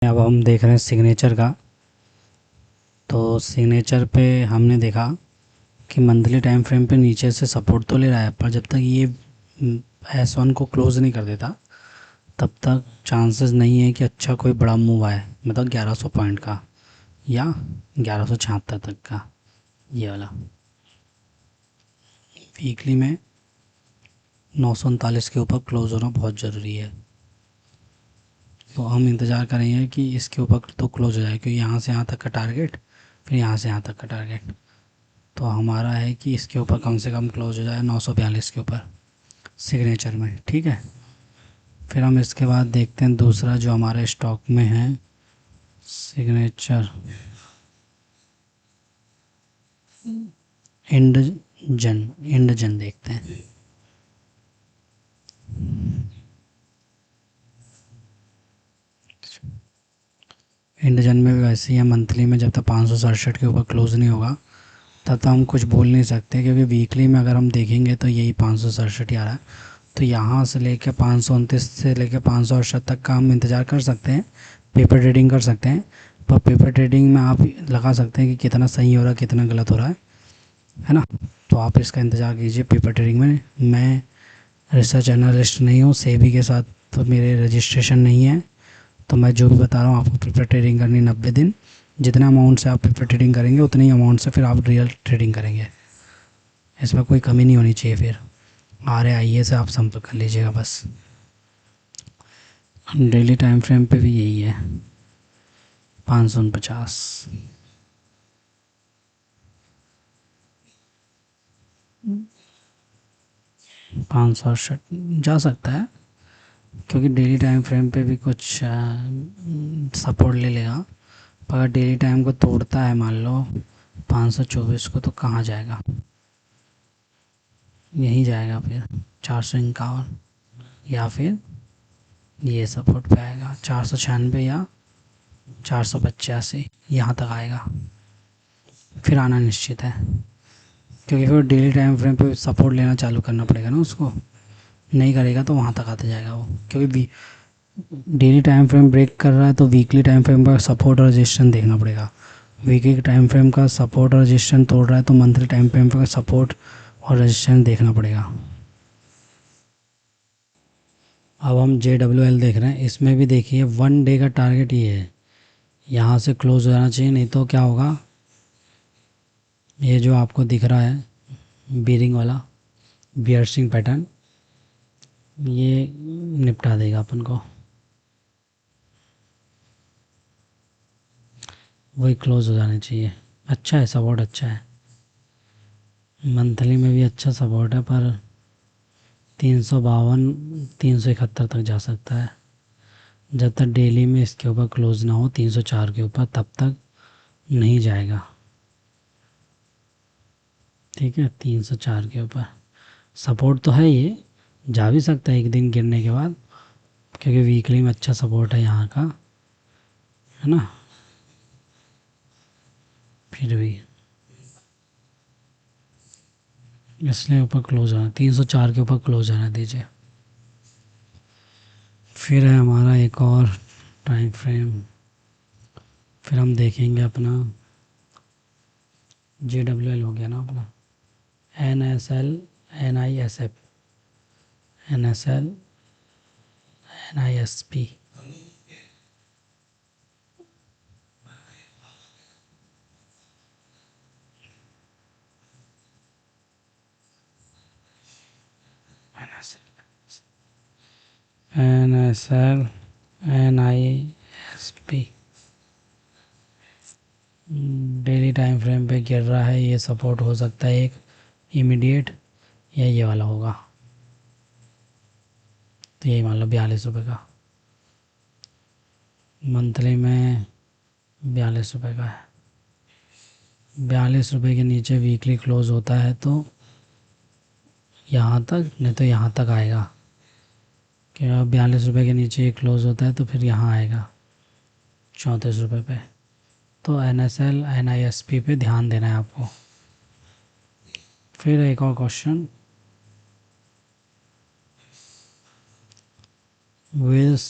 अब हम देख रहे हैं सिग्नेचर का। तो सिग्नेचर पे हमने देखा कि मंथली टाइम फ्रेम पे नीचे से सपोर्ट तो ले रहा है, पर जब तक ये S1 को क्लोज नहीं कर देता तब तक चांसेस नहीं है कि अच्छा कोई बड़ा मूव आए, मतलब 1100 पॉइंट का या 1176 तक का। ये वाला वीकली में 939 के ऊपर क्लोज होना बहुत ज़रूरी है। तो हम इंतज़ार करेंगे कि इसके ऊपर तो क्लोज हो जाए, क्योंकि यहाँ से यहाँ तक का टारगेट, फिर यहाँ से यहाँ तक का टारगेट। तो हमारा है कि इसके ऊपर कम से कम क्लोज हो जाए 942 के ऊपर सिग्नेचर में, ठीक है। फिर हम इसके बाद देखते हैं दूसरा जो हमारे स्टॉक में है, सिग्नेचर इंडजन देखते हैं। इंडजन में भी वैसे ही है, मंथली में जब तक 567 के ऊपर क्लोज नहीं होगा तब तक हम कुछ बोल नहीं सकते, क्योंकि वीकली में अगर हम देखेंगे तो यही 567 ही आ रहा है। तो यहाँ से लेकर 529 से लेकर 568 तक का हम इंतज़ार कर सकते हैं, पेपर ट्रेडिंग कर सकते हैं। पर पेपर ट्रेडिंग में आप लगा सकते हैं कि कितना सही हो रहा है कितना गलत हो रहा है ना। तो आप इसका इंतज़ार कीजिए पेपर ट्रेडिंग में। मैं रिसर्च एनालिस्ट नहीं हूँ, सेबी के साथ तो मेरे रजिस्ट्रेशन नहीं है। तो मैं जो भी बता रहा हूँ आपको, पेपर ट्रेडिंग करनी 90 दिन, जितना अमाउंट से आप पेपर ट्रेडिंग करेंगे उतनी अमाउंट से फिर आप रियल ट्रेडिंग करेंगे, इसमें कोई कमी नहीं होनी चाहिए। फिर RAIA से आप संपर्क कर लीजिएगा बस। डेली टाइम फ्रेम पे भी यही है 549। 568 जा सकता है, क्योंकि डेली टाइम फ्रेम पे भी कुछ सपोर्ट ले लेगा। पर अगर डेली टाइम को तोड़ता है मान लो 524 को, तो कहाँ जाएगा, यहीं जाएगा फिर 451, या फिर ये सपोर्ट पे आएगा 496 या 485, यहाँ तक आएगा। फिर आना निश्चित है, क्योंकि फिर डेली टाइम फ्रेम पे सपोर्ट लेना चालू करना पड़ेगा ना उसको। नहीं करेगा तो वहाँ तक आता जाएगा वो, क्योंकि डेली टाइम फ्रेम ब्रेक कर रहा है तो वीकली टाइम फ्रेम का सपोर्ट और रजिस्टेंस देखना पड़ेगा। वीकली टाइम फ्रेम का सपोर्ट और रजिस्टेंस तोड़ रहा है तो मंथली टाइम फ्रेम का सपोर्ट और रजिस्टेंस देखना पड़ेगा। अब हम JWL देख रहे हैं, इसमें भी देखिए 1 डे का टारगेट ये है, यहाँ से क्लोज हो जाना चाहिए, नहीं तो क्या होगा, ये जो आपको दिख रहा है बीरिंग वाला बियर्सिंग पैटर्न, ये निपटा देगा अपन को, वही क्लोज हो जाने चाहिए। अच्छा है, सपोर्ट अच्छा है, मंथली में भी अच्छा सपोर्ट है, पर 352 371 तक जा सकता है। जब तक डेली में इसके ऊपर क्लोज ना हो 304 के ऊपर, तब तक नहीं जाएगा, ठीक है। 304 के ऊपर सपोर्ट तो है, ये जा भी सकता है एक दिन गिरने के बाद, क्योंकि वीकली में अच्छा सपोर्ट है यहाँ का, है ना। फिर भी इसलिए ऊपर क्लोज आना, 304 के ऊपर क्लोज आना दीजिए। फिर है हमारा एक और टाइम फ्रेम, फिर हम देखेंगे अपना JWL हो गया ना अपना, NSL NISF NSL NISP, NSL NISP daily time frame पे गिर रहा है, ये सपोर्ट हो सकता है एक इमीडिएट, या ये वाला होगा। तो यही मान लो 42 रुपये का, मंथली में 42 रुपये का है। 42 रुपये के नीचे वीकली क्लोज होता है तो यहाँ तक, नहीं तो यहाँ तक आएगा। क्या 42 रुपये के नीचे क्लोज होता है तो फिर यहाँ आएगा 34 रुपये पे। तो NSL NISP पे ध्यान देना है आपको। फिर एक और क्वेश्चन, विल्स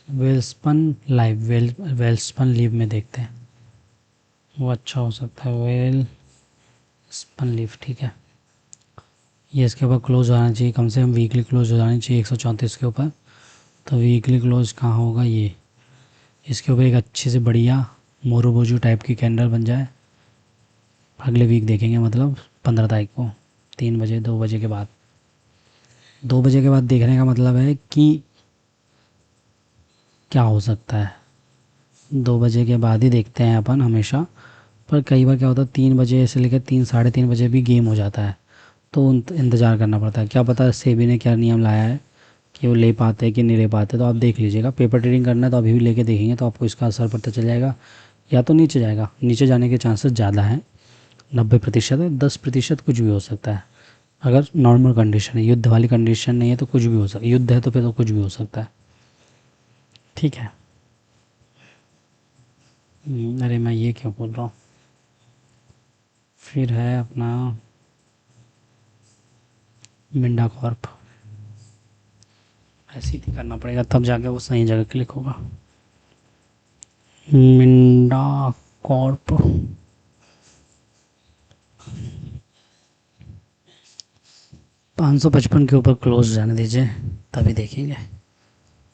वेल्सपन लाइव, वेल्सपन लीव में देखते हैं, वो अच्छा हो सकता है। वेल्सपन लीव, ठीक है। ये इसके ऊपर क्लोज आना चाहिए, कम से कम वीकली क्लोज हो जानी चाहिए 134 के ऊपर। तो वीकली क्लोज कहाँ होगा, ये इसके ऊपर एक अच्छी से बढ़िया मोरूबोजू टाइप की कैंडल बन जाए। अगले वीक देखेंगे, मतलब 15 तारीख को 3 बजे, 2 बजे के बाद। 2 बजे के बाद देखने का मतलब है कि क्या हो सकता है। 2 बजे के बाद ही देखते हैं अपन हमेशा। पर कई बार क्या होता है, 3 बजे से लेकर 3 साढ़े 3 बजे भी गेम हो जाता है, तो इंतज़ार करना पड़ता है। क्या पता सेबी ने क्या नियम लाया है कि वो ले पाते हैं कि नहीं ले पाते। तो आप देख लीजिएगा, पेपर ट्रेडिंग करना है तो अभी भी लेके देखेंगे तो आपको इसका असर पता चल जाएगा। या तो नीचे जाएगा, नीचे जाने के चांसेस ज़्यादा हैं, 90% है। 10% कुछ भी हो सकता है, अगर नॉर्मल कंडीशन है। युद्ध वाली कंडीशन नहीं है तो कुछ भी हो सकता है, युद्ध है तो फिर तो कुछ भी हो सकता है, ठीक है। अरे मैं ये क्यों बोल रहा हूँ। फिर है अपना मिंडा कॉर्प, ऐसे ही करना पड़ेगा तब जाके वो सही जगह क्लिक होगा। मिंडा कॉर्प 555 के ऊपर क्लोज जाने दीजिए, तभी देखेंगे।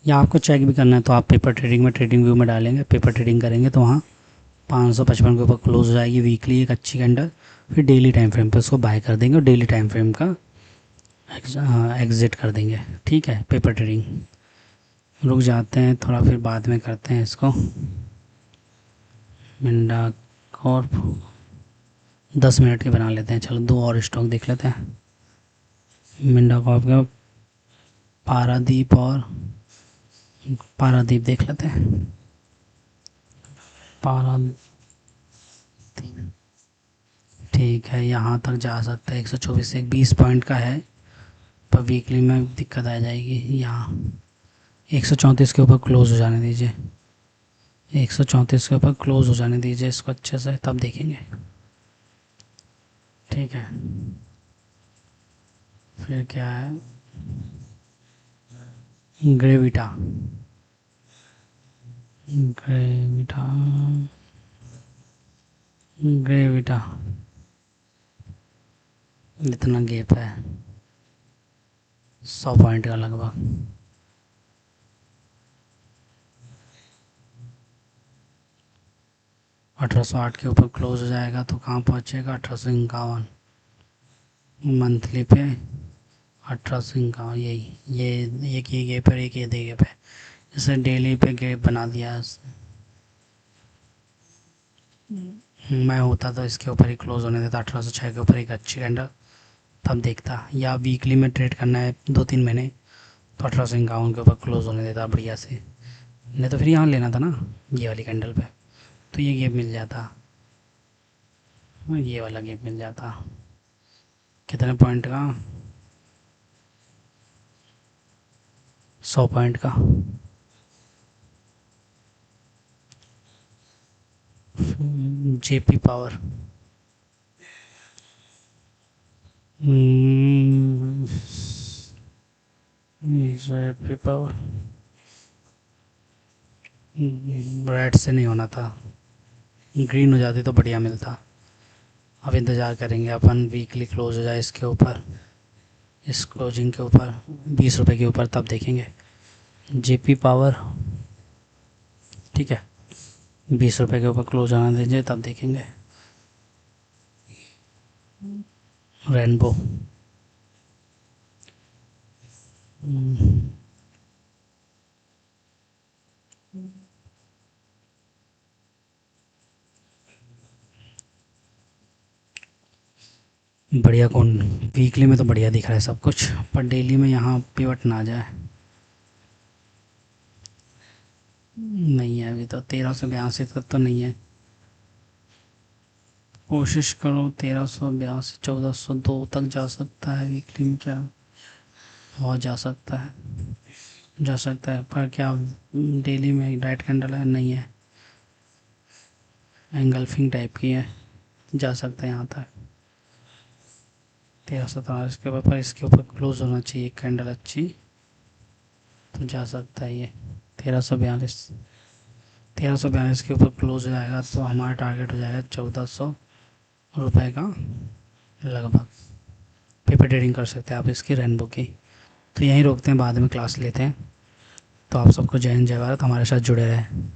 या आपको चेक भी करना है तो आप पेपर ट्रेडिंग में, ट्रेडिंग व्यू में डालेंगे, पेपर ट्रेडिंग करेंगे तो वहाँ 555 के ऊपर क्लोज हो जाएगी वीकली एक अच्छी कैंडल। फिर डेली टाइम फ्रेम पे उसको बाय कर देंगे और डेली टाइम फ्रेम का एग्ज़िट कर देंगे, ठीक है। पेपर ट्रेडिंग रुक जाते हैं थोड़ा, फिर बाद में करते हैं इसको। मिंडा कॉर्प 10 मिनट के बना लेते हैं, चलो 2 और स्टॉक देख लेते हैं। मिंडा कॉर्प का पारादीप देख लेते हैं। पारादीप, ठीक है, यहाँ तक जा सकता है 124 से 20 पॉइंट का है, पर वीकली में दिक्कत आ जाएगी। यहाँ 134 के ऊपर क्लोज हो जाने दीजिए, 134 के ऊपर क्लोज हो जाने दीजिए इसको अच्छे से, तब देखेंगे, ठीक है। फिर क्या है, ग्रेविटा, ग्रेविटा, ग्रेविटा इतना गैप है 100 पॉइंट का लगभग। 1808 के ऊपर क्लोज हो जाएगा तो कहाँ पहुँचेगा, 1851 मंथली पे। 1851, यही ये एक ये गैप है, एक ये दे गैप है। जैसे डेली पे गैप बना दिया, मैं होता तो इसके ऊपर ही क्लोज होने देता, 1806 के ऊपर एक अच्छी कैंडल, तब देखता। या वीकली में ट्रेड करना है 2-3 महीने, तो 1851 के ऊपर क्लोज होने देता बढ़िया से। नहीं तो फिर यहाँ लेना था ना ये वाली कैंडल पे, तो ये गैप मिल जाता, ये वाला गैप मिल जाता। कितने पॉइंट का, 100 पॉइंट का। JP power, JP power red से नहीं होना था, ग्रीन हो जाती तो बढ़िया मिलता। अब इंतज़ार करेंगे अपन, वीकली क्लोज हो जाए इसके ऊपर, इस क्लोजिंग के ऊपर 20 रुपए के ऊपर, तब देखेंगे। जेपी पावर, ठीक है, 20 रुपए के ऊपर क्लोज आना दीजिए तब देखेंगे। रेनबो, बढ़िया कौन, वीकली में तो बढ़िया दिख रहा है सब कुछ, पर डेली में यहाँ पिवट ना आ जाए। नहीं है अभी तो, 1382 तक तो नहीं है। कोशिश करो 1382, 1402 तक जा सकता है वीकली में, क्या बहुत जा सकता है, पर क्या डेली में डाइट कैंडल है, नहीं है, एंगल्फिंग टाइप की है, जा सकता है यहाँ तक 1317 के ऊपर। पर इसके ऊपर क्लोज होना चाहिए कैंडल अच्छी, तो जा सकता है ये 1342 1342 के ऊपर क्लोज हो जाएगा तो हमारा टारगेट हो जाएगा 1400 रुपये का लगभग। पेपर ट्रेडिंग कर सकते हैं आप इसकी रेनबो की। तो यहीं रोकते हैं, बाद में क्लास लेते हैं। तो आप सबको जय हिंद जय भारत, हमारे साथ जुड़े रहें।